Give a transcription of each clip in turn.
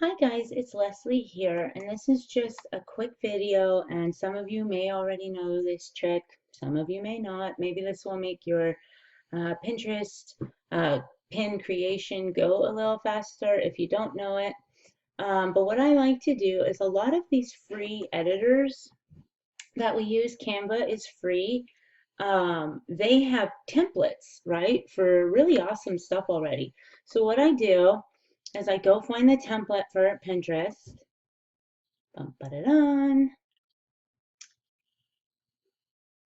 Hi guys, it's Leslie here, and this is just a quick video, and some of you may already know this trick, some of you may not. Maybe this will make your Pinterest uh, pin creation go a little faster if you don't know it. But what I like to do is a lot of these free editors that we use, Canva is free. They have templates, right, for really awesome stuff already. So what I do is I go find the template for Pinterest. Bum, ba-da-dun.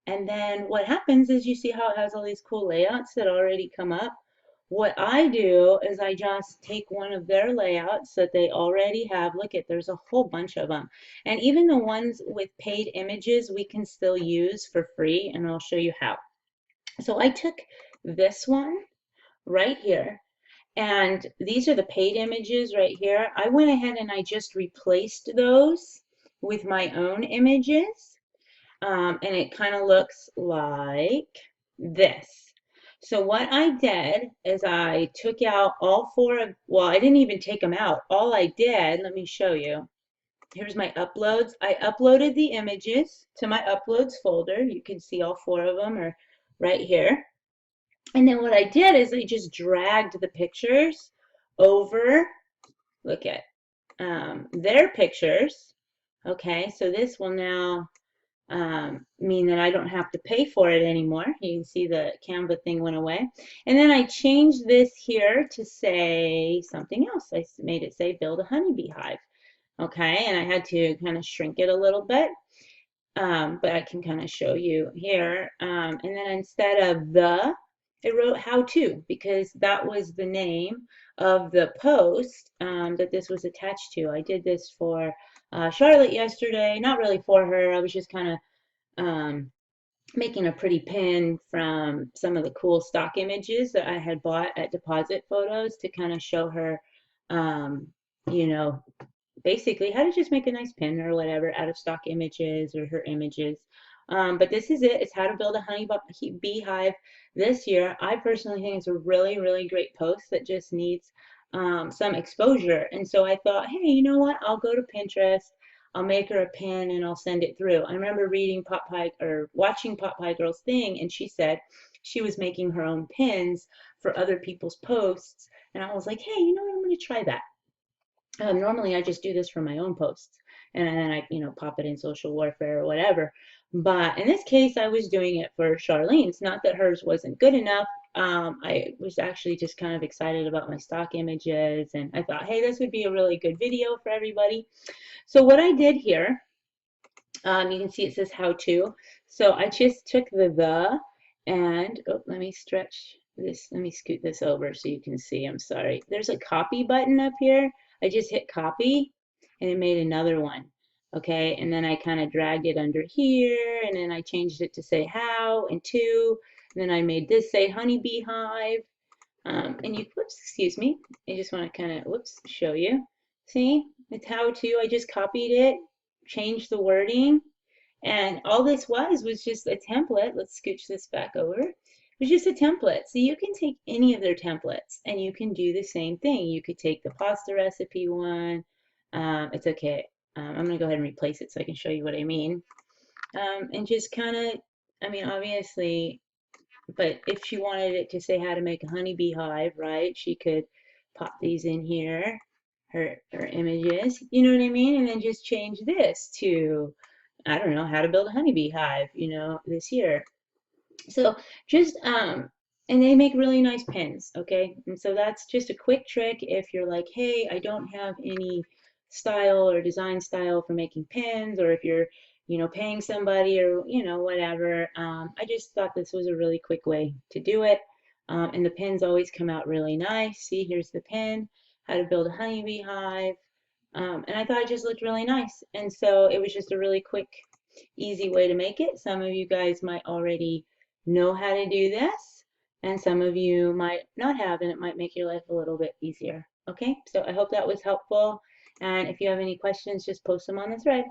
And then what happens is you see how it has all these cool layouts that already come up. What I do is I just take one of their layouts that they already have. Look at, there's a whole bunch of them. And even the ones with paid images we can still use for free, and I'll show you how. So I took this one right here, and these are the paid images right here. I went ahead and I just replaced those with my own images. And it kind of looks like this. So what I did is I took out all four of, well, I didn't even take them out. All I did, let me show you. Here's my uploads. I uploaded the images to my uploads folder. You can see all four of them are right here. And then what I did is I just dragged the pictures over, look at their pictures. Okay, so this will now mean that I don't have to pay for it anymore. You can see the Canva thing went away. And then I changed this here to say something else. I made it say build a honeybee hive. Okay, and I had to kind of shrink it a little bit. But I can kind of show you here. And then instead of the, it wrote how to, because that was the name of the post that this was attached to. I did this for Charlotte yesterday, not really for her. I was just kind of making a pretty pin from some of the cool stock images that I had bought at Deposit Photos to kind of show her, um, you know, basically how to just make a nice pin or whatever out of stock images or her images. But this is it. It's how to build a honey beehive this year. I personally think it's a really, really great post that just needs some exposure. And so I thought, hey, you know what? I'll go to Pinterest. I'll make her a pin and I'll send it through. I remember reading Pot Pie or watching Pot Pie Girl's thing, and she said she was making her own pins for other people's posts. And I was like, hey, you know what? I'm going to try that. Normally I just do this for my own posts, and then I, pop it in social warfare or whatever. But in this case, I was doing it for Charlene's. Not that hers wasn't good enough. I was actually just kind of excited about my stock images, and I thought, hey, this would be a really good video for everybody. So what I did here, you can see it says how to. So I just took the, and oh, let me stretch this. Let me scoot this over so you can see. I'm sorry. There's a copy button up here. I just hit copy and it made another one. Okay, and then I kind of dragged it under here, and then I changed it to say how and to, and then I made this say honeybee hive. And you, whoops, excuse me. I just want to kind of, whoops, show you. See, it's how to. I just copied it, changed the wording, and all this was just a template. Let's scooch this back over. It was just a template. So you can take any of their templates and you can do the same thing. You could take the pasta recipe one. It's okay. I'm going to go ahead and replace it so I can show you what I mean. And just kind of, I mean, obviously, but if she wanted it to say how to make a honeybee hive, right, she could pop these in here, her images, you know what I mean? And then just change this to, I don't know, how to build a honeybee hive, this year. So just, and they make really nice pins, okay? And so that's just a quick trick if you're like, hey, I don't have any style or design style for making pins, or if you're, paying somebody or, whatever. I just thought this was a really quick way to do it. And the pins always come out really nice. See, here's the pin, how to build a honeybee hive. And I thought it just looked really nice. And so it was just a really quick, easy way to make it. Some of you guys might already know how to do this, and some of you might not have, and it might make your life a little bit easier. Okay, so I hope that was helpful. And if you have any questions, just post them on the thread.